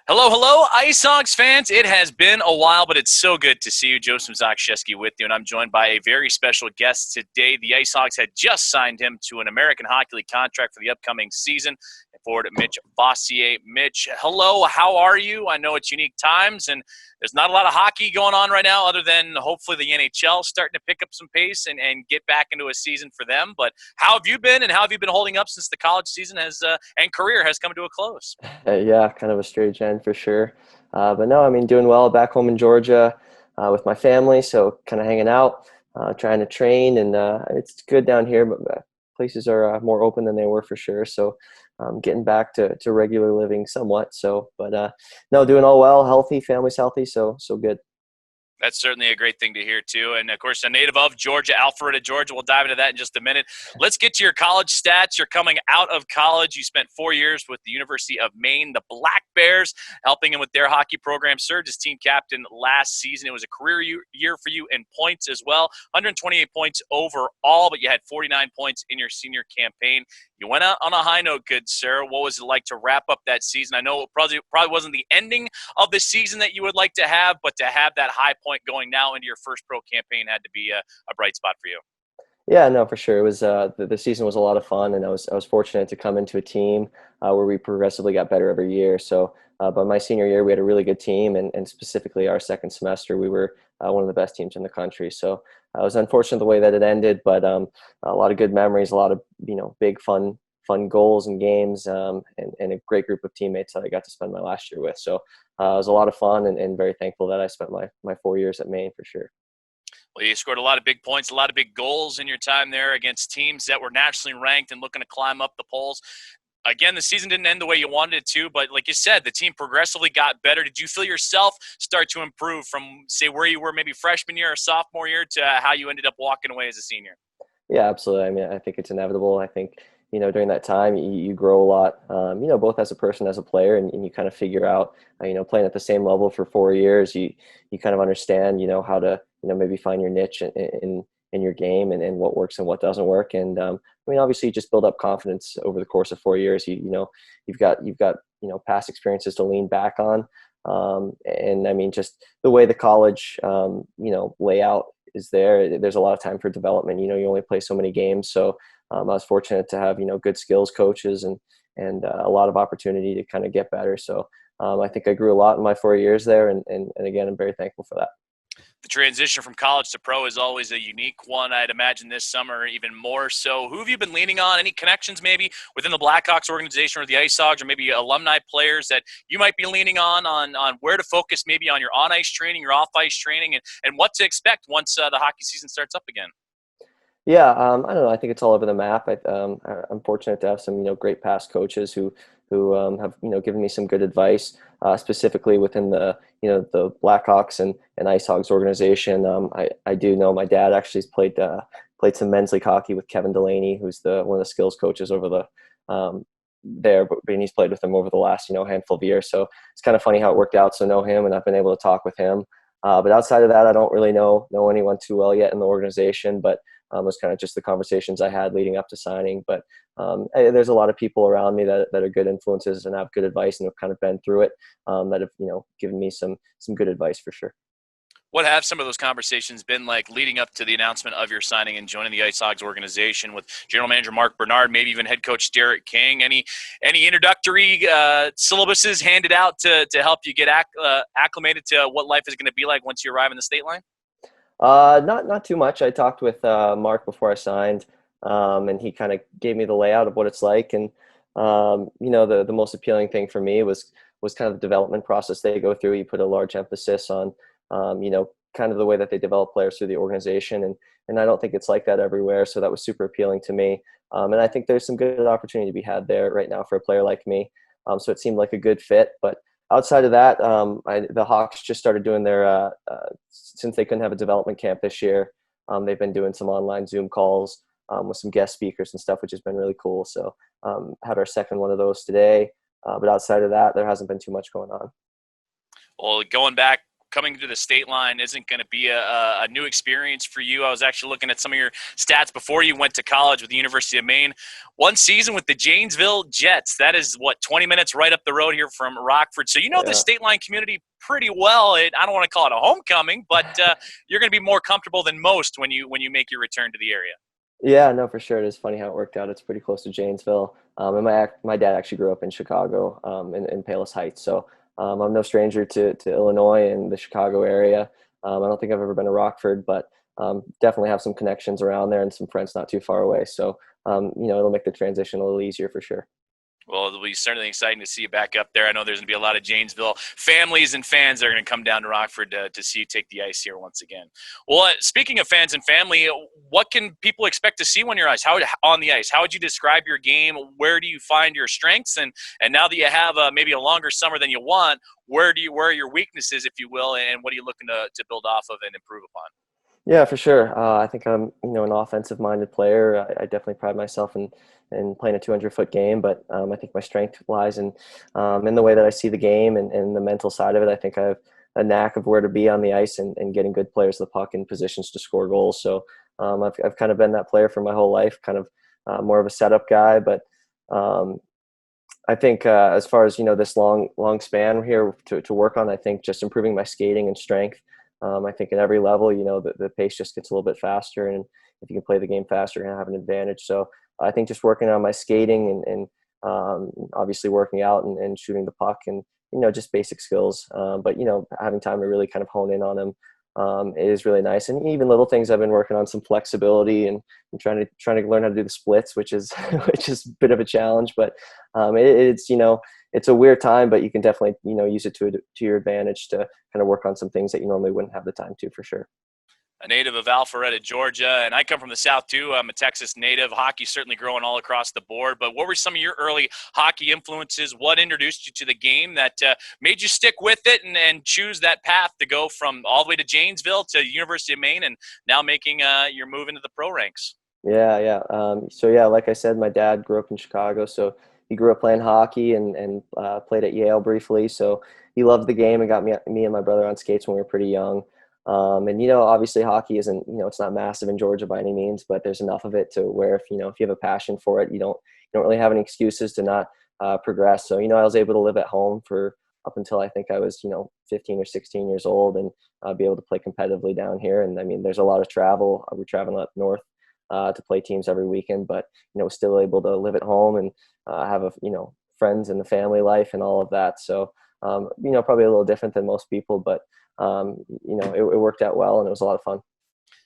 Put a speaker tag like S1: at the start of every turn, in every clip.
S1: Hello, hello, IceHogs fans. It has been a while, but it's so good to see you. Joseph Zakshesky with you, and I'm joined by a very special guest today. The IceHogs had just signed him to an American Hockey League contract for the upcoming season. And forward, Mitch Fossier. Mitch, hello, how are you? I know it's unique times, and there's not a lot of hockey going on right now other than hopefully the NHL starting to pick up some pace and get back into a season for them. But how have you been, and how have you been holding up since the college season and career has come to a close?
S2: Yeah, kind of a strange end for sure. But no, I mean, doing well back home in Georgia with my family. So kind of hanging out, trying to train, and it's good down here, but places are more open than they were for sure. So getting back to regular living somewhat. So, but no, doing all well, healthy, family's healthy. So good.
S1: That's certainly a great thing to hear, too. And, of course, a native of Georgia, Alpharetta, Georgia. We'll dive into that in just a minute. Let's get to your college stats. You're coming out of college. You spent 4 years with the University of Maine, the Black Bears, helping them with their hockey program. Served as team captain last season. It was a career year for you in points as well. 128 points overall, but you had 49 points in your senior campaign. You went out on a high note, good sir. What was it like to wrap up that season? I know it probably wasn't the ending of the season that you would like to have, but to have that high point going now into your first pro campaign had to be a bright spot for you.
S2: Yeah, no, for sure. It was the season was a lot of fun, and I was fortunate to come into a team where we progressively got better every year. So, but my senior year, we had a really good team, and specifically our second semester, we were one of the best teams in the country. So, it was unfortunate the way that it ended, but a lot of good memories, a lot of big fun goals and games, and a great group of teammates that I got to spend my last year with. So, it was a lot of fun, and very thankful that I spent my 4 years at Maine for sure.
S1: Well, you scored a lot of big points, a lot of big goals in your time there against teams that were nationally ranked and looking to climb up the polls. Again, the season didn't end the way you wanted it to, but like you said, the team progressively got better. Did you feel yourself start to improve from, say, where you were maybe freshman year or sophomore year to how you ended up walking away as a senior?
S2: Yeah, absolutely. I mean, I think it's inevitable. I think, during that time, you grow a lot, both as a person, as a player, and you kind of figure out, playing at the same level for 4 years, you kind of understand, how to, maybe find your niche in your game and what works and what doesn't work. And, I mean, obviously you just build up confidence over the course of 4 years. You've got, past experiences to lean back on. And I mean, just the way the college, layout is there's a lot of time for development. You only play so many games. So I was fortunate to have, good skills coaches and a lot of opportunity to kind of get better. So I think I grew a lot in my 4 years there. And again, I'm very thankful for that.
S1: The transition from college to pro is always a unique one. I'd imagine this summer even more so. Who have you been leaning on? Any connections maybe within the Blackhawks organization or the IceHogs, or maybe alumni players that you might be leaning on where to focus maybe on your on-ice training, your off-ice training, and what to expect once the hockey season starts up again?
S2: Yeah, I don't know. I think it's all over the map. I'm fortunate to have some, great past coaches who have, given me some good advice, specifically within the Blackhawks and IceHogs organization. I do know my dad actually has played some men's league hockey with Kevin Delaney, who's the one of the skills coaches over there, but he's played with him over the last, handful of years. So it's kind of funny how it worked out. So know him, and I've been able to talk with him. But outside of that, I don't really know anyone too well yet in the organization. But it was kind of just the conversations I had leading up to signing. But there's a lot of people around me that are good influences and have good advice and have kind of been through it, that have given me some good advice for sure.
S1: What have some of those conversations been like leading up to the announcement of your signing and joining the IceHogs organization with General Manager Mark Bernard, maybe even Head Coach Derek King? Any introductory syllabuses handed out to help you get acclimated to what life is going to be like once you arrive in the state line?
S2: Not too much. I talked with Mark before I signed, and he kind of gave me the layout of what it's like. And the most appealing thing for me was kind of the development process they go through. You put a large emphasis on kind of the way that they develop players through the organization, and I don't think it's like that everywhere. So that was super appealing to me, and I think there's some good opportunity to be had there right now for a player like me. So it seemed like a good fit, but. Outside of that, the Hawks just started doing their since they couldn't have a development camp this year. They've been doing some online Zoom calls with some guest speakers and stuff, which has been really cool. So had our second one of those today. But outside of that, there hasn't been too much going on.
S1: Well, going back coming to the state line isn't going to be a new experience for you. I was actually looking at some of your stats before you went to college with the University of Maine. One season with the Janesville Jets. That is, 20 minutes right up the road here from Rockford. So you know the
S2: Yeah.
S1: state line community pretty well. I don't want to call it a homecoming, but you're going to be more comfortable than most when you make your return to the area.
S2: Yeah, no, for sure. It is funny how it worked out. It's pretty close to Janesville. And my dad actually grew up in Chicago, in Palos Heights. So I'm no stranger to Illinois and the Chicago area. I don't think I've ever been to Rockford, but definitely have some connections around there and some friends not too far away. So it'll make the transition a little easier for sure.
S1: Well, it'll be certainly exciting to see you back up there. I know there's going to be a lot of Janesville families and fans that are going to come down to Rockford to see you take the ice here once again. Well, speaking of fans and family, what can people expect to see when you're on the ice? How would you describe your game? Where do you find your strengths? And now that you have maybe a longer summer than you want, where are your weaknesses, if you will, and what are you looking to build off of and improve upon?
S2: Yeah, for sure. I think I'm, an offensive-minded player. I definitely pride myself in playing a 200-foot game, but I think my strength lies in the way that I see the game and the mental side of it. I think I have a knack of where to be on the ice and getting good players the puck in positions to score goals. So I've kind of been that player for my whole life, kind of more of a setup guy. But I think as far as this long span here to work on, I think just improving my skating and strength. I think at every level, the pace just gets a little bit faster, and if you can play the game faster, you're going to have an advantage. So I think just working on my skating and obviously working out and shooting the puck and, just basic skills. But, having time to really kind of hone in on them is really nice. And even little things I've been working on, some flexibility and trying to learn how to do the splits, which is a bit of a challenge. But it's a weird time, but you can definitely, use it to your advantage to kind of work on some things that you normally wouldn't have the time to, for sure.
S1: A native of Alpharetta, Georgia, and I come from the South too. I'm a Texas native. Hockey's certainly growing all across the board. But what were some of your early hockey influences? What introduced you to the game that made you stick with it and choose that path to go from all the way to Janesville to University of Maine and now making your move into the pro ranks?
S2: Yeah. So yeah, like I said, my dad grew up in Chicago, so he grew up playing hockey and played at Yale briefly. So he loved the game and got me and my brother on skates when we were pretty young. And obviously hockey isn't, it's not massive in Georgia by any means, but there's enough of it to where if you have a passion for it, you don't really have any excuses to not progress. So I was able to live at home for up until I think I was 15 or 16 years old and be able to play competitively down here. And I mean, there's a lot of travel. We're traveling up north to play teams every weekend, but still able to live at home and have friends and the family life and all of that. So probably a little different than most people, but it worked out well and it was a lot of fun.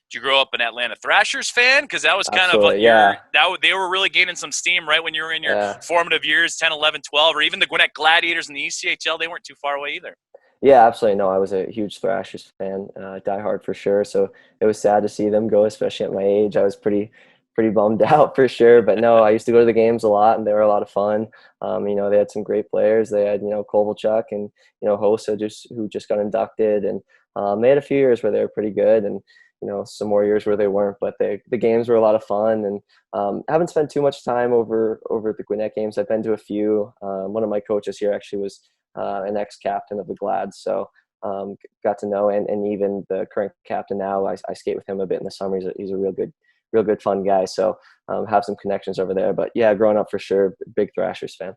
S1: Did you grow up an Atlanta Thrashers fan? Because that was kind
S2: Absolutely,
S1: of
S2: yeah.
S1: they were really gaining some steam right when you were in your
S2: Yeah.
S1: formative years, 10, 11, 12, or even the Gwinnett Gladiators in the ECHL. They weren't too far away either.
S2: Yeah, absolutely. No, I was a huge Thrashers fan, diehard for sure. So it was sad to see them go, especially at my age. I was pretty bummed out for sure. But no, I used to go to the games a lot, and they were a lot of fun. They had some great players. They had Kovalchuk and Hossa who just got inducted, and they had a few years where they were pretty good, and some more years where they weren't. But the games were a lot of fun, and I haven't spent too much time over the Gwinnett games. I've been to a few. One of my coaches here actually was an ex-captain of the Glad, so got to know, and even the current captain now, I skate with him a bit in the summer. He's a real good fun guy, so have some connections over there. But yeah, growing up for sure, big Thrashers fan.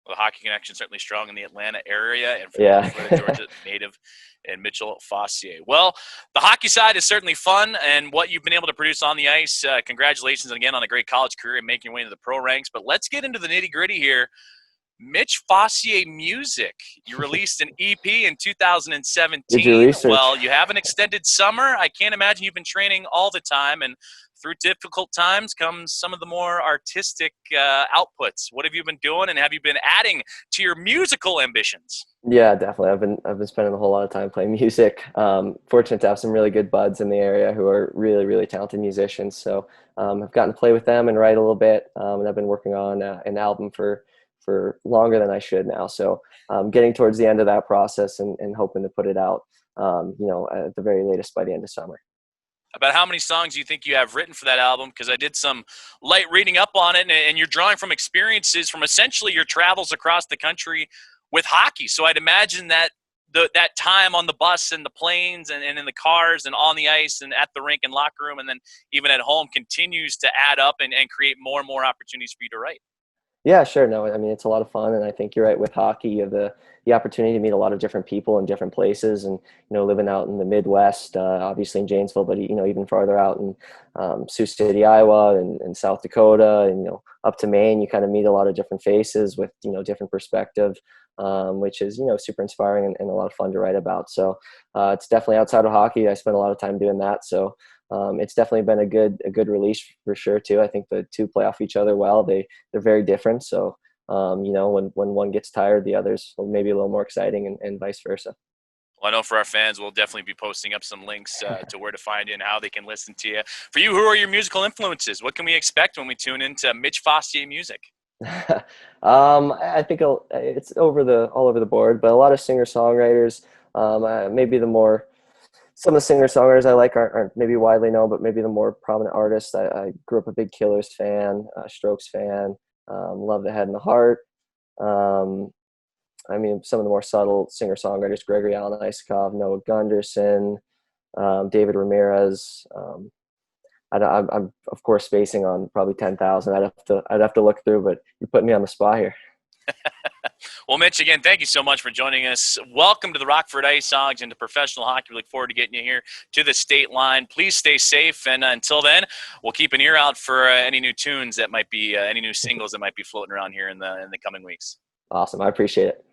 S1: The hockey connection certainly strong in the Atlanta area, and from
S2: Yeah.
S1: Alpharetta, Georgia native, and Mitchell Fossier. Well, the hockey side is certainly fun, and what you've been able to produce on the ice, congratulations again on a great college career and making your way into the pro ranks. But let's get into the nitty-gritty here. Mitch Fossier Music. You released an EP in 2017.
S2: Did your research?
S1: Well, you have an extended summer. I can't imagine you've been training all the time, and through difficult times comes some of the more artistic outputs. What have you been doing, and have you been adding to your musical ambitions?
S2: Yeah, definitely. I've been spending a whole lot of time playing music. Fortunate to have some really good buds in the area who are really, really talented musicians. So I've gotten to play with them and write a little bit, and I've been working on an album for longer than I should now. So getting towards the end of that process and hoping to put it out, at the very latest by the end of summer.
S1: About how many songs do you think you have written for that album? Because I did some light reading up on it, and you're drawing from experiences from essentially your travels across the country with hockey. So I'd imagine that that time on the bus and the planes and in the cars and on the ice and at the rink and locker room and then even at home continues to add up and create more and more opportunities for you to write.
S2: Yeah, sure. No, I mean it's a lot of fun, and I think you're right with hockey. You have the opportunity to meet a lot of different people in different places, and living out in the Midwest, obviously in Janesville, but even farther out in Sioux City, Iowa, and South Dakota, and up to Maine, you kind of meet a lot of different faces with different perspective, which is super inspiring and a lot of fun to write about. So it's definitely outside of hockey. I spend a lot of time doing that. So. It's definitely been a good release for sure too. I think the two play off each other well. They're very different. So when one gets tired, the others will maybe a little more exciting and vice versa.
S1: Well, I know for our fans, we'll definitely be posting up some links to where to find you and how they can listen to you. For you, who are your musical influences? What can we expect when we tune into Mitch Fossier music?
S2: I think it's all over the board, but a lot of singer songwriters. Maybe some of the singer-songwriters I like aren't maybe widely known, but maybe the more prominent artists. I grew up a big Killers fan, Strokes fan, love the Head and the Heart. Um, I mean, some of the more subtle singer-songwriters, Gregory Alan Isakov, Noah Gunderson, David Ramirez. I'm of course spacing on probably 10,000. I'd have to look through, but you're putting me on the spot here.
S1: Well, Mitch, again, thank you so much for joining us. Welcome to the Rockford IceHogs and to professional hockey. We look forward to getting you here to the state line. Please stay safe, and until then, we'll keep an ear out for any new tunes that might be, any new singles that might be floating around here in the coming weeks.
S2: Awesome. I appreciate it.